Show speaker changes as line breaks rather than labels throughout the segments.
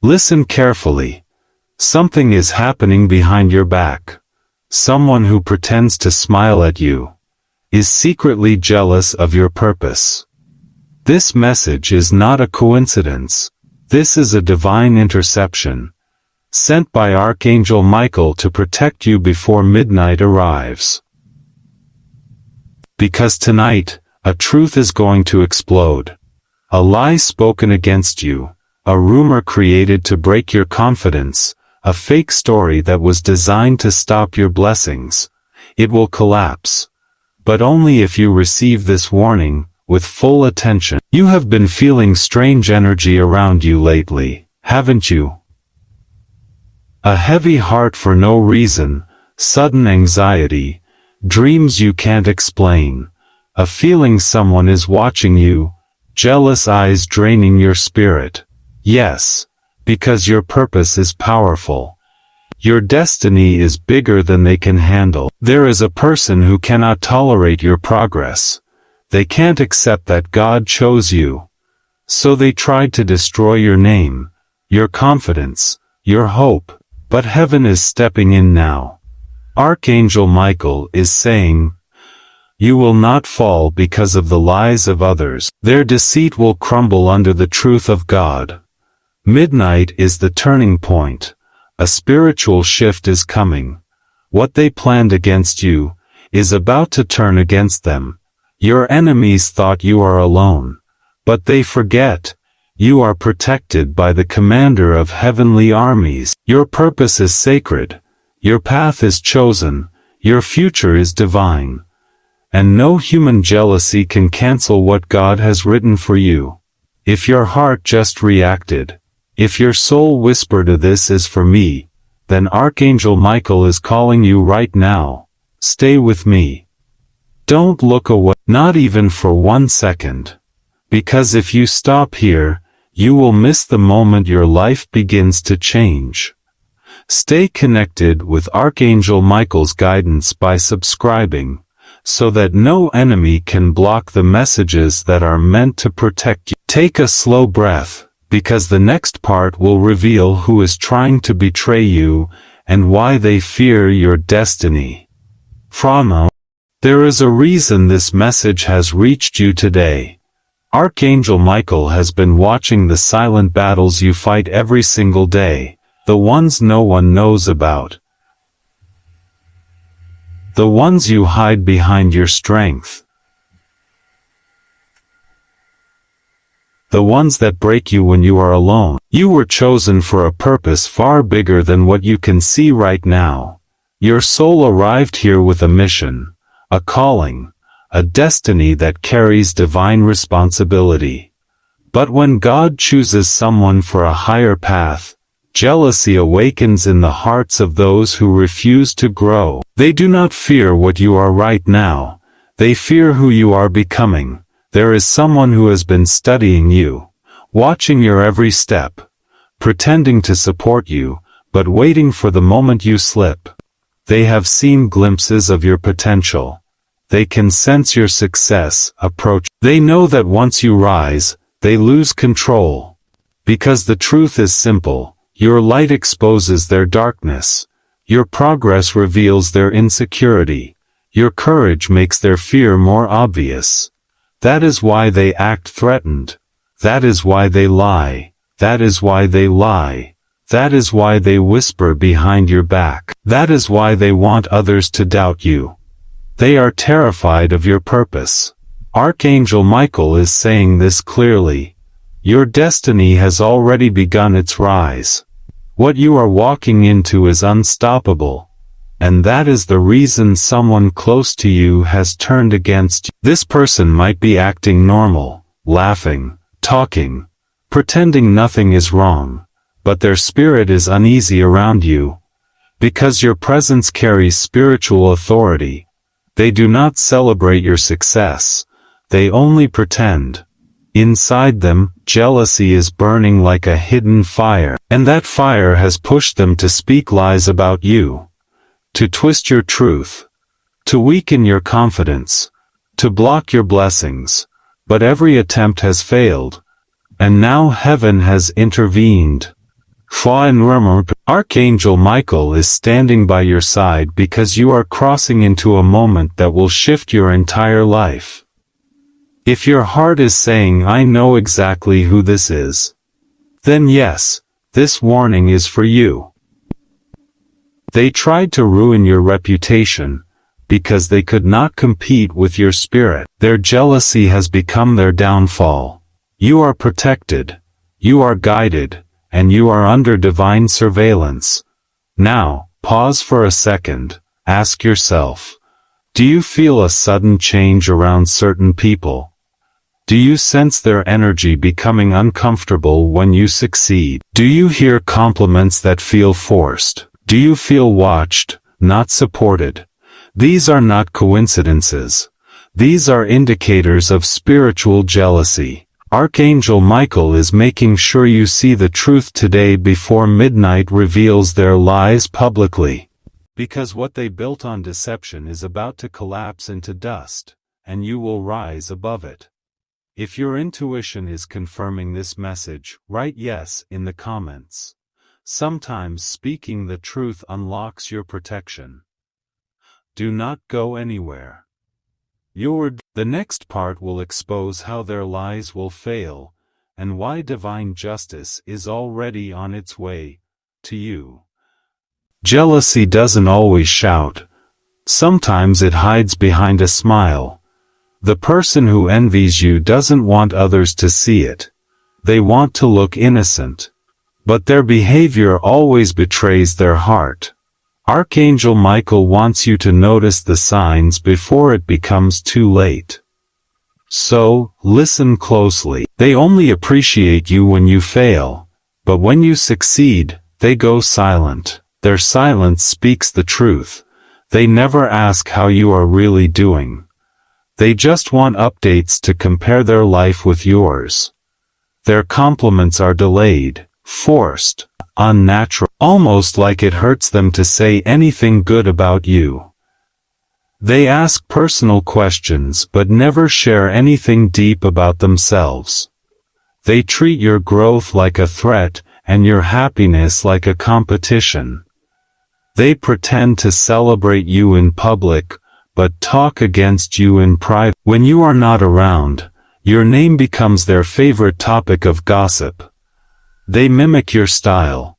Listen carefully. Something is happening behind your back. Someone who pretends to smile at you is secretly jealous of your purpose. This message is not a coincidence. This is a divine interception, sent by Archangel Michael to protect you before midnight arrives. Because tonight, a truth is going to explode. A lie spoken against you, a rumor created to break your confidence, a fake story that was designed to stop your blessings. It will collapse. But only if you receive this warning with full attention. You have been feeling strange energy around you lately, haven't you? A heavy heart for no reason, sudden anxiety, dreams you can't explain, a feeling someone is watching you, jealous eyes draining your spirit. Yes, because your purpose is powerful. Your destiny is bigger than they can handle. There is a person who cannot tolerate your progress. They can't accept that God chose you. So they tried to destroy your name, your confidence, your hope, but heaven is stepping in now. Archangel Michael is saying, you will not fall because of the lies of others. Their deceit will crumble under the truth of God. Midnight is the turning point. A spiritual shift is coming. What they planned against you is about to turn against them. Your enemies thought you are alone. But they forget. You are protected by the commander of heavenly armies. Your purpose is sacred. Your path is chosen. Your future is divine. And no human jealousy can cancel what God has written for you. If your heart just reacted, if your soul whispered, "This is for me," then Archangel Michael is calling you right now. Stay with me. Don't look away, not even for 1 second. Because if you stop here, you will miss the moment your life begins to change. Stay connected with Archangel Michael's guidance by subscribing, so that no enemy can block the messages that are meant to protect you. Take a slow breath, because the next part will reveal who is trying to betray you and why they fear your destiny. There is a reason this message has reached you today. Archangel Michael has been watching the silent battles you fight every single day, the ones no one knows about. The ones you hide behind your strength. The ones that break you when you are alone. You were chosen for a purpose far bigger than what you can see right now. Your soul arrived here with a mission, a calling, a destiny that carries divine responsibility. But when God chooses someone for a higher path, jealousy awakens in the hearts of those who refuse to grow. They do not fear what you are right now. They fear who you are becoming. There is someone who has been studying you, watching your every step, pretending to support you, but waiting for the moment you slip. They have seen glimpses of your potential. They can sense your success approach. They know that once you rise, they lose control. Because the truth is simple. Your light exposes their darkness. Your progress reveals their insecurity. Your courage makes their fear more obvious. That is why they act threatened. That is why they lie. That is why they lie. That is why they whisper behind your back. That is why they want others to doubt you. They are terrified of your purpose. Archangel Michael is saying this clearly. Your destiny has already begun its rise. What you are walking into is unstoppable. And that is the reason someone close to you has turned against you. This person might be acting normal, laughing, talking, pretending nothing is wrong, but their spirit is uneasy around you. Because your presence carries spiritual authority. They do not celebrate your success. They only pretend. Inside them, jealousy is burning like a hidden fire, and that fire has pushed them to speak lies about you, to twist your truth, to weaken your confidence, to block your blessings. But every attempt has failed, and now heaven has intervened. Archangel Michael is standing by your side because you are crossing into a moment that will shift your entire life. If your heart is saying, "I know exactly who this is," then yes, this warning is for you. They tried to ruin your reputation, because they could not compete with your spirit. Their jealousy has become their downfall. You are protected, you are guided, and you are under divine surveillance. Now, pause for a second, ask yourself, do you feel a sudden change around certain people? Do you sense their energy becoming uncomfortable when you succeed? Do you hear compliments that feel forced? Do you feel watched, not supported? These are not coincidences. These are indicators of spiritual jealousy. Archangel Michael is making sure you see the truth today before midnight reveals their lies publicly. Because what they built on deception is about to collapse into dust, and you will rise above it. If your intuition is confirming this message, write yes in the comments. Sometimes speaking the truth unlocks your protection. Do not go anywhere. The next part will expose how their lies will fail, and why divine justice is already on its way to you. Jealousy doesn't always shout. Sometimes it hides behind a smile. The person who envies you doesn't want others to see it. They want to look innocent. But their behavior always betrays their heart. Archangel Michael wants you to notice the signs before it becomes too late. So, listen closely. They only appreciate you when you fail, but when you succeed, they go silent. Their silence speaks the truth. They never ask how you are really doing. They just want updates to compare their life with yours. Their compliments are delayed, forced, unnatural, almost like it hurts them to say anything good about you. They ask personal questions but never share anything deep about themselves. They treat your growth like a threat and your happiness like a competition. They pretend to celebrate you in public, but talk against you in private. When you are not around, your name becomes their favorite topic of gossip. They mimic your style,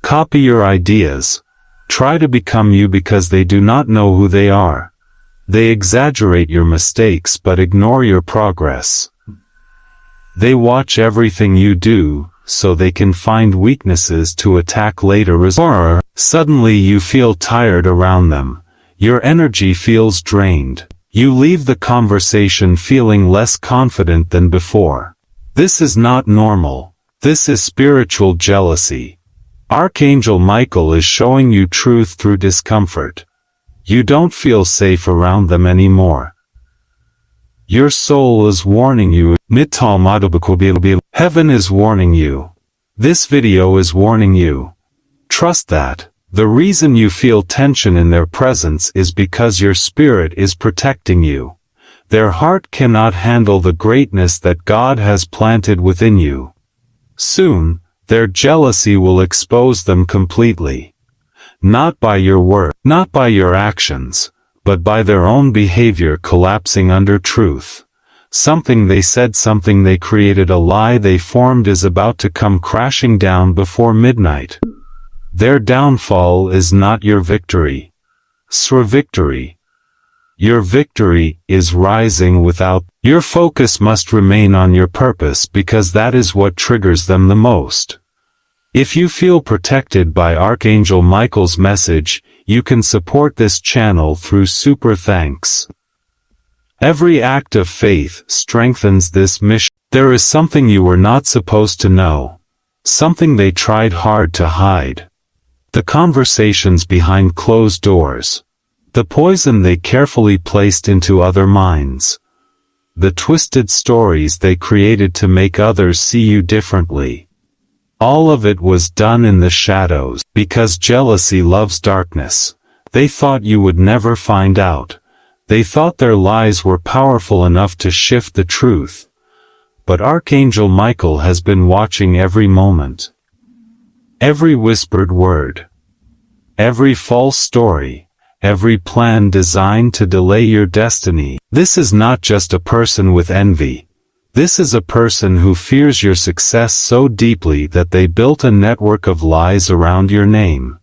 copy your ideas, try to become you because they do not know who they are. They exaggerate your mistakes but ignore your progress. They watch everything you do, so they can find weaknesses to attack later. Suddenly you feel tired around them. Your energy feels drained. You leave the conversation feeling less confident than before. This is not normal. This is spiritual jealousy. Archangel Michael is showing you truth through discomfort. You don't feel safe around them anymore. Your soul is warning you. Heaven is warning you. This video is warning you. Trust that. The reason you feel tension in their presence is because your spirit is protecting you. Their heart cannot handle the greatness that God has planted within you. Soon, their jealousy will expose them completely. Not by your word, not by your actions, but by their own behavior collapsing under truth. Something they said, something they created, a lie they formed is about to come crashing down before midnight. Their downfall is not your victory. Your victory. Your victory is rising without. Your focus must remain on your purpose because that is what triggers them the most. If you feel protected by Archangel Michael's message, you can support this channel through super thanks. Every act of faith strengthens this mission. There is something you were not supposed to know. Something they tried hard to hide. The conversations behind closed doors. The poison they carefully placed into other minds. The twisted stories they created to make others see you differently. All of it was done in the shadows. Because jealousy loves darkness. They thought you would never find out. They thought their lies were powerful enough to shift the truth. But Archangel Michael has been watching every moment. Every whispered word, every false story, every plan designed to delay your destiny. This is not just a person with envy. This is a person who fears your success so deeply that they built a network of lies around your name.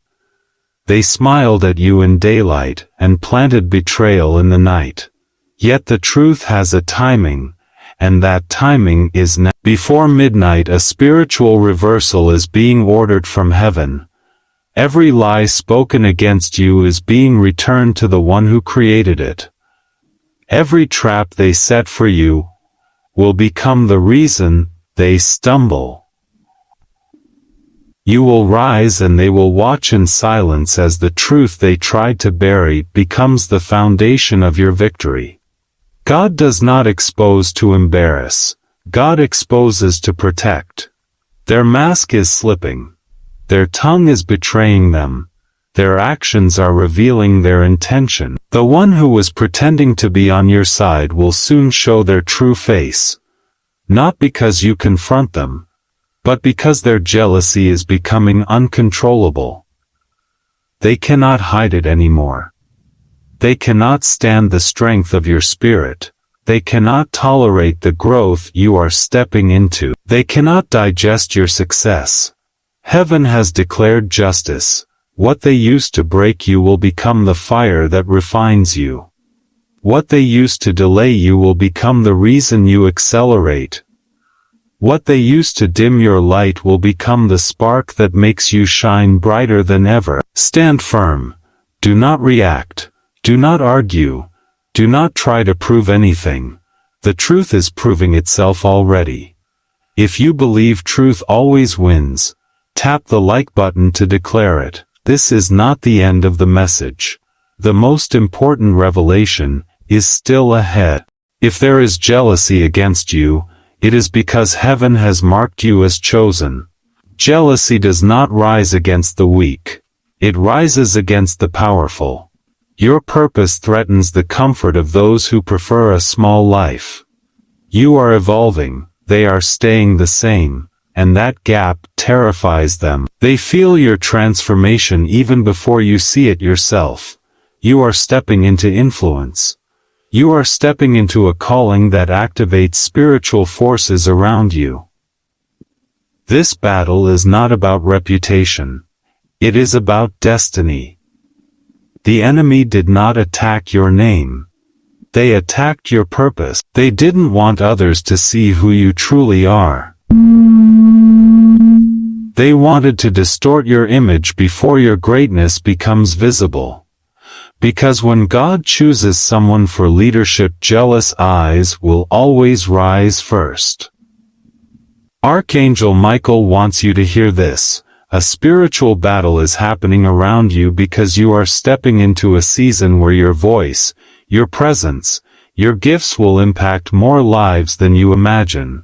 They smiled at you in daylight and planted betrayal in the night. Yet the truth has a timing, and that timing is now. Before midnight, a spiritual reversal is being ordered from heaven. Every lie spoken against you is being returned to the one who created it. Every trap they set for you will become the reason they stumble. You will rise and they will watch in silence as the truth they tried to bury becomes the foundation of your victory. God does not expose to embarrass. God exposes to protect. Their mask is slipping. Their tongue is betraying them. Their actions are revealing their intention. The one who was pretending to be on your side will soon show their true face. Not because you confront them, but because their jealousy is becoming uncontrollable. They cannot hide it anymore. They cannot stand the strength of your spirit. They cannot tolerate the growth you are stepping into. They cannot digest your success. Heaven has declared justice. What they used to break you will become the fire that refines you. What they used to delay you will become the reason you accelerate. What they used to dim your light will become the spark that makes you shine brighter than ever. Stand firm. Do not react. Do not argue. Do not try to prove anything. The truth is proving itself already. If you believe truth always wins, tap the like button to declare it. This is not the end of the message. The most important revelation is still ahead. If there is jealousy against you, it is because heaven has marked you as chosen. Jealousy does not rise against the weak. It rises against the powerful. Your purpose threatens the comfort of those who prefer a small life. You are evolving, they are staying the same, and that gap terrifies them. They feel your transformation even before you see it yourself. You are stepping into influence. You are stepping into a calling that activates spiritual forces around you. This battle is not about reputation. It is about destiny. The enemy did not attack your name. They attacked your purpose. They didn't want others to see who you truly are. They wanted to distort your image before your greatness becomes visible. Because when God chooses someone for leadership, jealous eyes will always rise first. Archangel Michael wants you to hear this. A spiritual battle is happening around you because you are stepping into a season where your voice, your presence, your gifts will impact more lives than you imagine.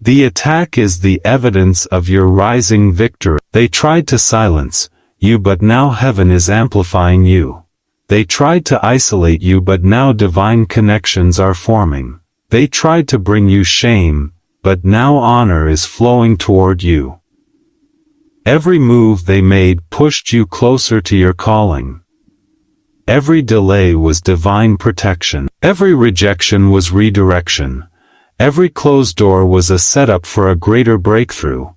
The attack is the evidence of your rising victory. They tried to silence you, but now heaven is amplifying you. They tried to isolate you, but now divine connections are forming. They tried to bring you shame, but now honor is flowing toward you. Every move they made pushed you closer to your calling. Every delay was divine protection. Every rejection was redirection. Every closed door was a setup for a greater breakthrough.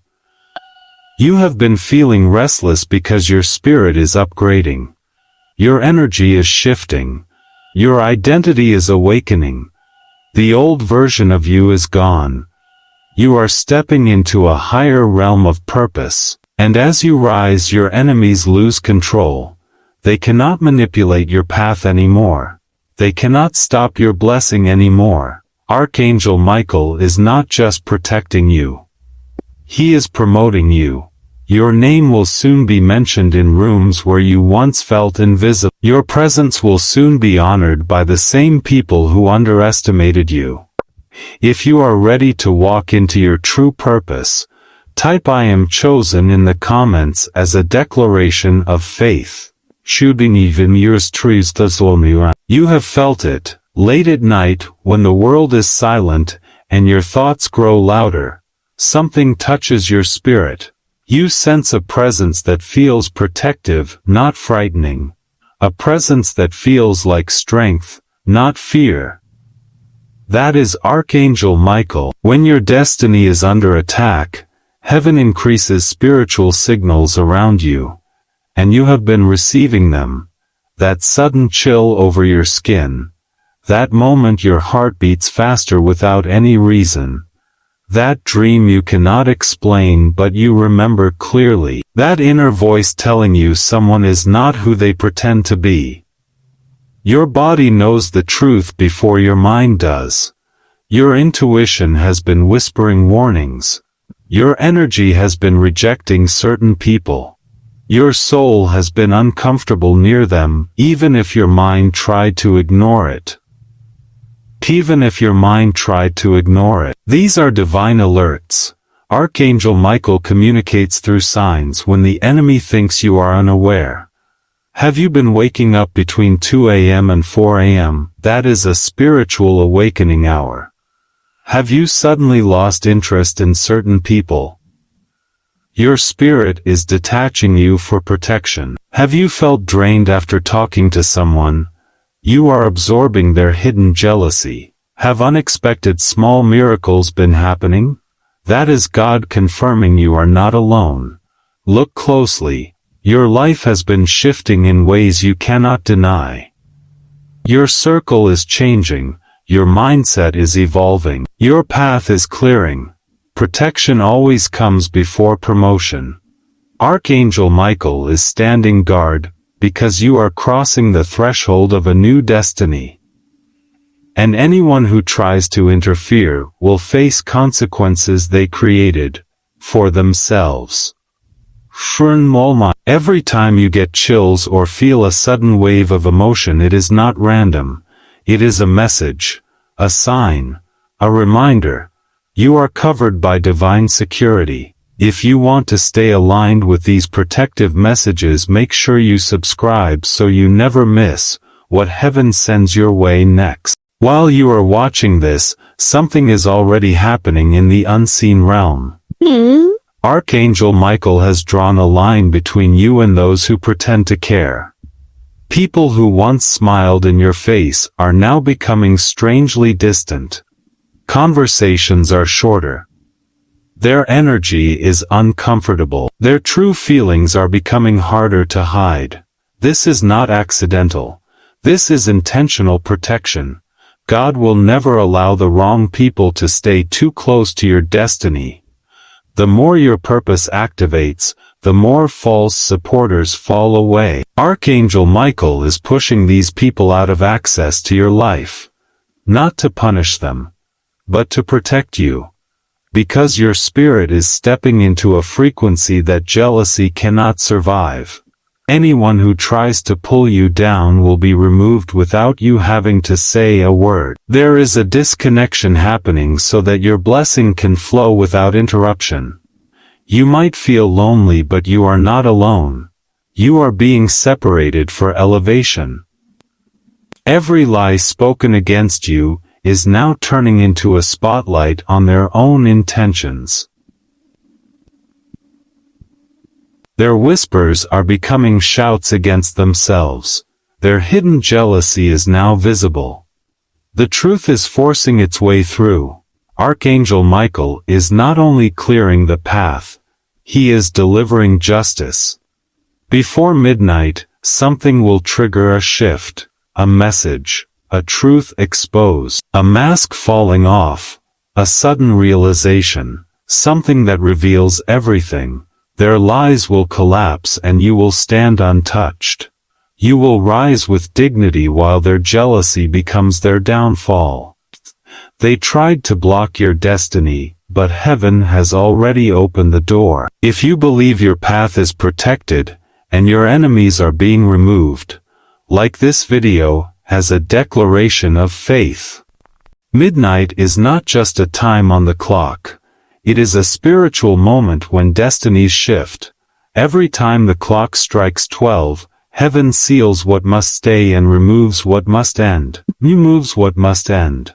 You have been feeling restless because your spirit is upgrading. Your energy is shifting. Your identity is awakening. The old version of you is gone. You are stepping into a higher realm of purpose. And as you rise, your enemies lose control. They cannot manipulate your path anymore. They cannot stop your blessing anymore. Archangel Michael is not just protecting you. He is promoting you. Your name will soon be mentioned in rooms where you once felt invisible. Your presence will soon be honored by the same people who underestimated you. If you are ready to walk into your true purpose, type "I am chosen" in the comments as a declaration of faith. You have felt it, late at night, when the world is silent, and your thoughts grow louder. Something touches your spirit. You sense a presence that feels protective, not frightening. A presence that feels like strength, not fear. That is Archangel Michael. When your destiny is under attack, heaven increases spiritual signals around you, and you have been receiving them. That sudden chill over your skin. That moment your heart beats faster without any reason. That dream you cannot explain but you remember clearly. That inner voice telling you someone is not who they pretend to be. Your body knows the truth before your mind does. Your intuition has been whispering warnings. Your energy has been rejecting certain people. Your soul has been uncomfortable near them, even if your mind tried to ignore it. Even if your mind tried to ignore it. These are divine alerts. Archangel Michael communicates through signs when the enemy thinks you are unaware. Have you been waking up between 2 a.m. and 4 a.m.? That is a spiritual awakening hour. Have you suddenly lost interest in certain people? Your spirit is detaching you for protection. Have you felt drained after talking to someone? You are absorbing their hidden jealousy. Have unexpected small miracles been happening? That is God confirming you are not alone. Look closely. Your life has been shifting in ways you cannot deny. Your circle is changing. Your mindset is evolving. Your path is clearing. Protection always comes before promotion. Archangel Michael is standing guard, because you are crossing the threshold of a new destiny. And anyone who tries to interfere will face consequences they created for themselves. Every time you get chills or feel a sudden wave of emotion, it is not random. It is a message, a sign, a reminder. You are covered by divine security. If you want to stay aligned with these protective messages, make sure you subscribe so you never miss what heaven sends your way next. While you are watching this, something is already happening in the unseen realm. Archangel Michael has drawn a line between you and those who pretend to care. People who once smiled in your face are now becoming strangely distant. Conversations are shorter. Their energy is uncomfortable. Their true feelings are becoming harder to hide. This is not accidental. This is intentional protection. God will never allow the wrong people to stay too close to your destiny. The more your purpose activates, the more false supporters fall away. Archangel Michael is pushing these people out of access to your life. Not to punish them, but to protect you. Because your spirit is stepping into a frequency that jealousy cannot survive. Anyone who tries to pull you down will be removed without you having to say a word. There is a disconnection happening so that your blessing can flow without interruption. You might feel lonely, but you are not alone. You are being separated for elevation. Every lie spoken against you is now turning into a spotlight on their own intentions. Their whispers are becoming shouts against themselves. Their hidden jealousy is now visible. The truth is forcing its way through. Archangel Michael is not only clearing the path, he is delivering justice. Before midnight, something will trigger a shift, a message, a truth exposed, a mask falling off, a sudden realization, something that reveals everything. Their lies will collapse and you will stand untouched. You will rise with dignity while their jealousy becomes their downfall. They tried to block your destiny, but heaven has already opened the door. If you believe your path is protected, and your enemies are being removed, like this video, as a declaration of faith. Midnight is not just a time on the clock. It is a spiritual moment when destinies shift. Every time the clock strikes 12, heaven seals what must stay and removes what must end. Removes what must end.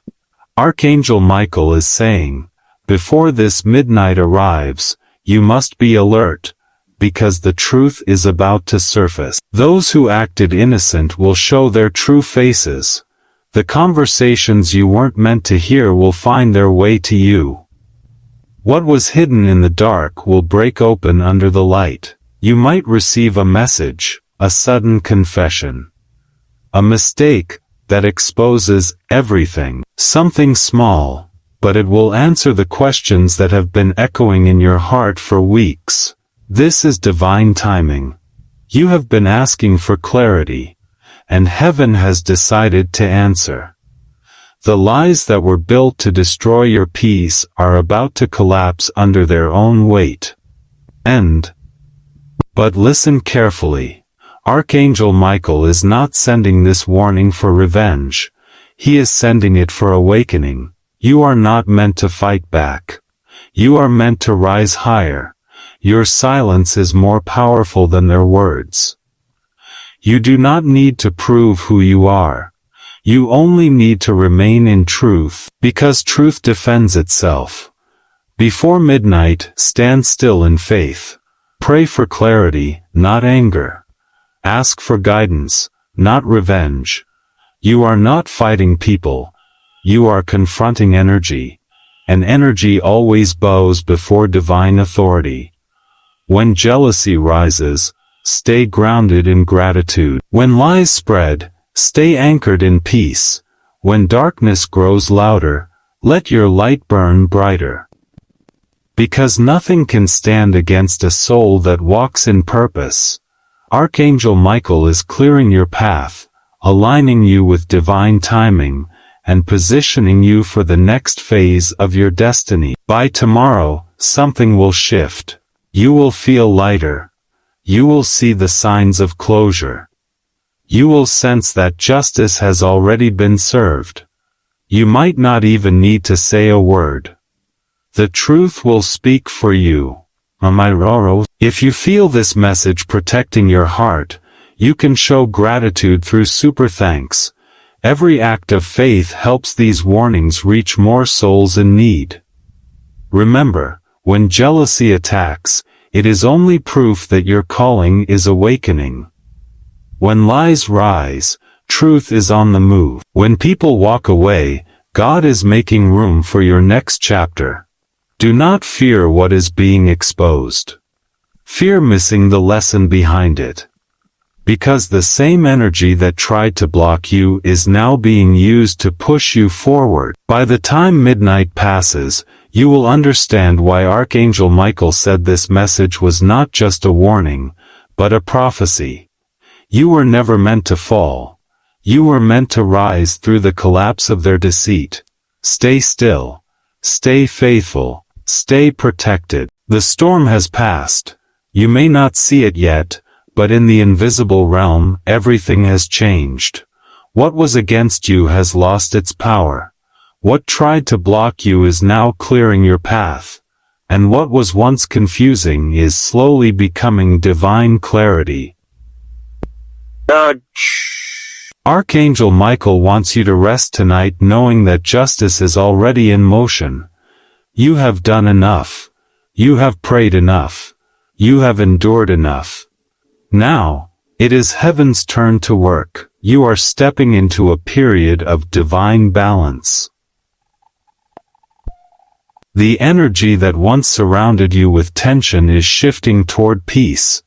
Archangel Michael is saying, before this midnight arrives, You must be alert, because the truth is about to surface. Those who acted innocent will show their true faces. The conversations you weren't meant to hear will find their way to you. What was hidden in the dark will break open under the light. You might receive a message, a sudden confession, a mistake that exposes everything. Something small, but it will answer the questions that have been echoing in your heart for weeks. This is divine timing. You have been asking for clarity, and heaven has decided to answer. The lies that were built to destroy your peace are about to collapse under their own weight. But listen carefully. Archangel Michael is not sending this warning for revenge. He is sending it for awakening. You are not meant to fight back. You are meant to rise higher. Your silence is more powerful than their words. You do not need to prove who you are. You only need to remain in truth, because truth defends itself. Before midnight, stand still in faith. Pray for clarity, not anger. Ask for guidance, not revenge. You are not fighting people. You are confronting energy. And energy always bows before divine authority. When jealousy rises, stay grounded in gratitude. When lies spread, stay anchored in peace. When darkness grows louder, let your light burn brighter. Because nothing can stand against a soul that walks in purpose. Archangel Michael is clearing your path, aligning you with divine timing, and positioning you for the next phase of your destiny. By tomorrow, something will shift. You will feel lighter. You will see the signs of closure. You will sense that justice has already been served. You might not even need to say a word. The truth will speak for you. If you feel this message protecting your heart, you can show gratitude through super thanks. Every act of faith helps these warnings reach more souls in need. Remember, when jealousy attacks, it is only proof that your calling is awakening. When lies rise, truth is on the move. When people walk away, God is making room for your next chapter. Do not fear what is being exposed. Fear missing the lesson behind it. Because the same energy that tried to block you is now being used to push you forward. By the time midnight passes, you will understand why Archangel Michael said this message was not just a warning, but a prophecy. You were never meant to fall. You were meant to rise through the collapse of their deceit. Stay still. Stay faithful. Stay protected. The storm has passed. You may not see it yet, but in the invisible realm, everything has changed. What was against you has lost its power. What tried to block you is now clearing your path. And what was once confusing is slowly becoming divine clarity. Archangel Michael wants you to rest tonight knowing that justice is already in motion. You have done enough. You have prayed enough. You have endured enough. Now, it is heaven's turn to work. You are stepping into a period of divine balance. The energy that once surrounded you with tension is shifting toward peace.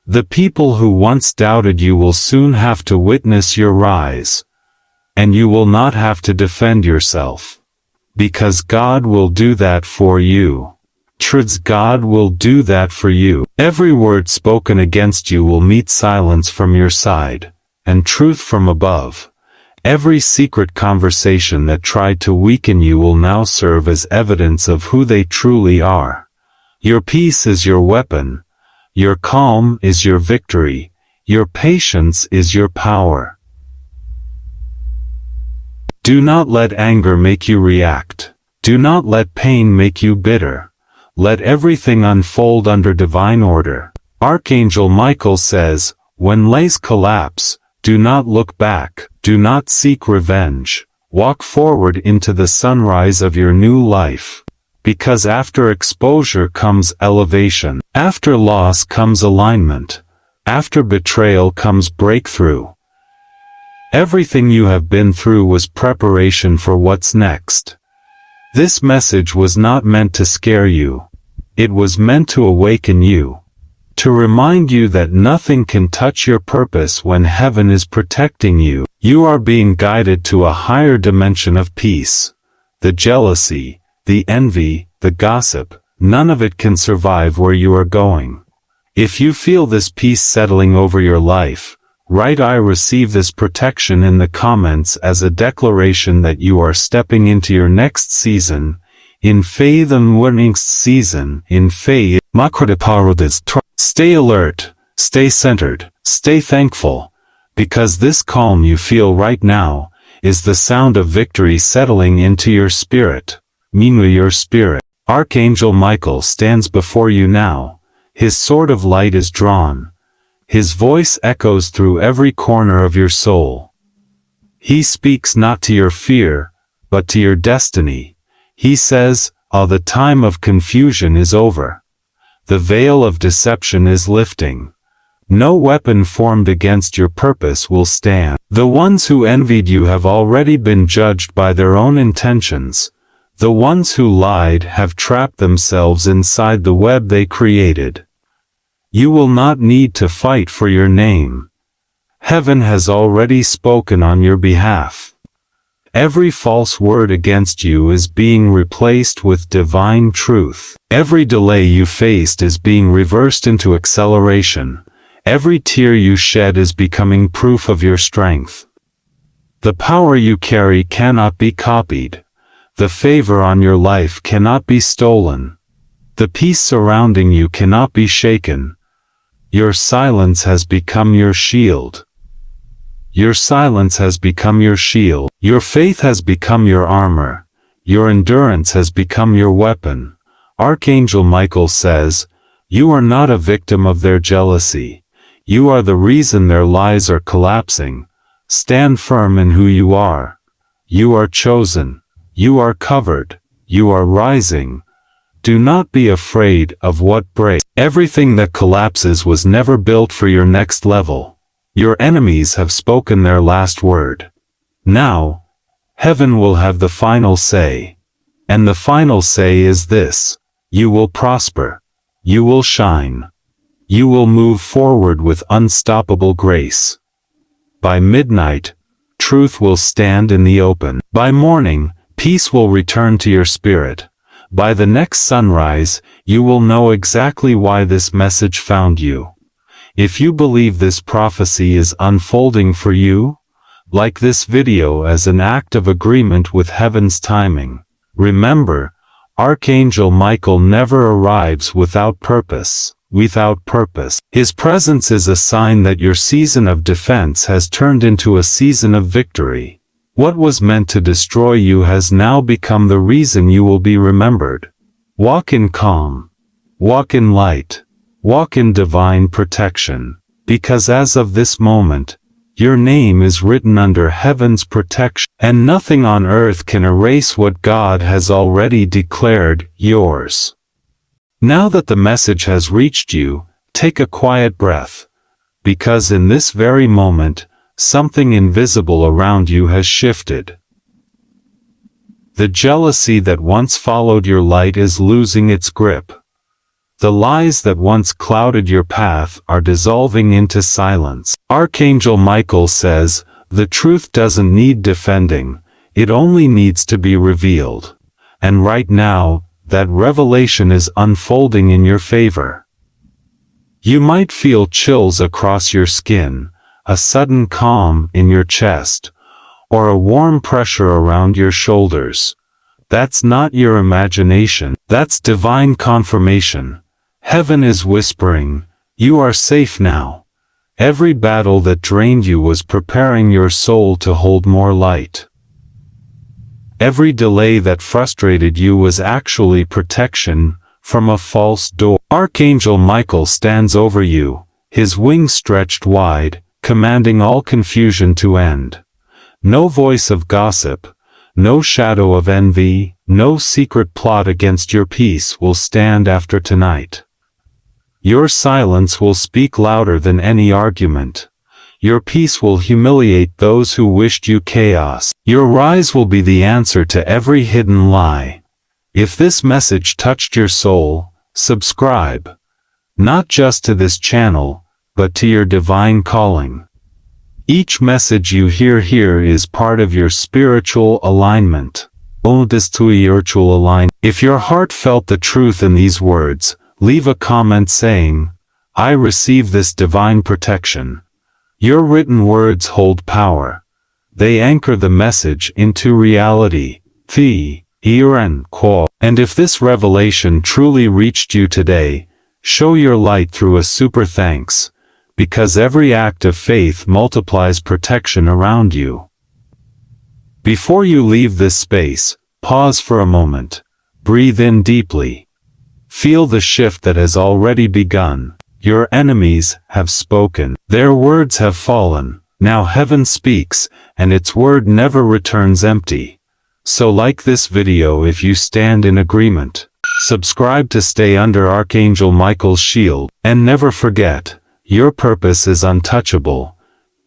The people who once doubted you will soon have to witness your rise. And you will not have to defend yourself. Because God will do that for you. God will do that for you. Every word spoken against you will meet silence from your side, and truth from above. Every secret conversation that tried to weaken you will now serve as evidence of who they truly are. Your peace is your weapon. Your calm is your victory. Your patience is your power. Do not let anger make you react. Do not let pain make you bitter. Let everything unfold under divine order. Archangel Michael says, when lies collapse, do not look back. Do not seek revenge. Walk forward into the sunrise of your new life. Because after exposure comes elevation. After loss comes alignment. After betrayal comes breakthrough. Everything you have been through was preparation for what's next. This message was not meant to scare you. It was meant to awaken you. To remind you that nothing can touch your purpose when heaven is protecting you. You are being guided to a higher dimension of peace. The jealousy, the envy, the gossip, none of it can survive where you are going. If you feel this peace settling over your life, write "I receive this protection" in the comments as a declaration that you are stepping into your next season, in faith and next season, in faith. Stay alert, stay centered, stay thankful, because this calm you feel right now is the sound of victory settling into your spirit. Your spirit. Archangel Michael stands before you now. His sword of light is drawn. His voice echoes through every corner of your soul. He speaks not to your fear, but to your destiny. He says, the time of confusion is over. The veil of deception is lifting. No weapon formed against your purpose will stand. The ones who envied you have already been judged by their own intentions. The ones who lied have trapped themselves inside the web they created. You will not need to fight for your name. Heaven has already spoken on your behalf. Every false word against you is being replaced with divine truth. Every delay you faced is being reversed into acceleration. Every tear you shed is becoming proof of your strength. The power you carry cannot be copied. The favor on your life cannot be stolen. The peace surrounding you cannot be shaken. Your silence has become your shield. Your silence has become your shield. Your faith has become your armor. Your endurance has become your weapon. Archangel Michael says, you are not a victim of their jealousy. You are the reason their lies are collapsing. Stand firm in who you are. You are chosen. You are covered. You are rising. Do not be afraid of what breaks. Everything that collapses was never built for your next level. Your enemies have spoken their last word. Now, heaven will have the final say. And the final say is this: you will prosper. You will shine. You will move forward with unstoppable grace. By midnight, truth will stand in the open. By morning, peace will return to your spirit. By the next sunrise, you will know exactly why this message found you. If you believe this prophecy is unfolding for you, like this video as an act of agreement with heaven's timing. Remember, Archangel Michael never arrives without purpose. His presence is a sign that your season of defense has turned into a season of victory. What was meant to destroy you has now become the reason you will be remembered. Walk in calm. Walk in light. Walk in divine protection. Because as of this moment, your name is written under heaven's protection, and nothing on earth can erase what God has already declared yours. Now that the message has reached you, take a quiet breath. Because in this very moment, something invisible around you has shifted. The jealousy that once followed your light is losing its grip. The lies that once clouded your path are dissolving into silence. Archangel Michael says, the truth doesn't need defending, it only needs to be revealed. And right now, that revelation is unfolding in your favor. You might feel chills across your skin, a sudden calm in your chest, or a warm pressure around your shoulders. That's not your imagination, that's divine confirmation. Heaven is whispering, you are safe now. Every battle that drained you was preparing your soul to hold more light. Every delay that frustrated you was actually protection from a false door. Archangel Michael stands over you, his wings stretched wide, commanding all confusion to end. No voice of gossip, No shadow of envy, no secret plot against your peace will stand after tonight. Your silence will speak louder than any argument. Your peace will humiliate those who wished you chaos. Your rise will be the answer to every hidden lie. If this message touched your soul, subscribe. Not just to this channel, but to your divine calling. Each message you hear here is part of your spiritual alignment. If your heart felt the truth in these words, leave a comment saying, "I receive this divine protection." Your written words hold power. They anchor the message into reality. And if this revelation truly reached you today, show your light through a super thanks, because every act of faith multiplies protection around you. Before you leave this space, pause for a moment. Breathe in deeply. Feel the shift that has already begun. Your enemies have spoken. Their words have fallen. Now heaven speaks, and its word never returns empty. So like this video if you stand in agreement. Subscribe to stay under Archangel Michael's shield, and never forget, your purpose is untouchable.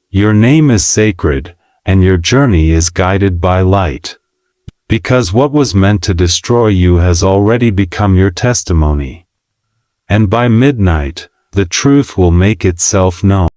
Your name is sacred, and your journey is guided by light. Because what was meant to destroy you has already become your testimony. And by midnight, the truth will make itself known.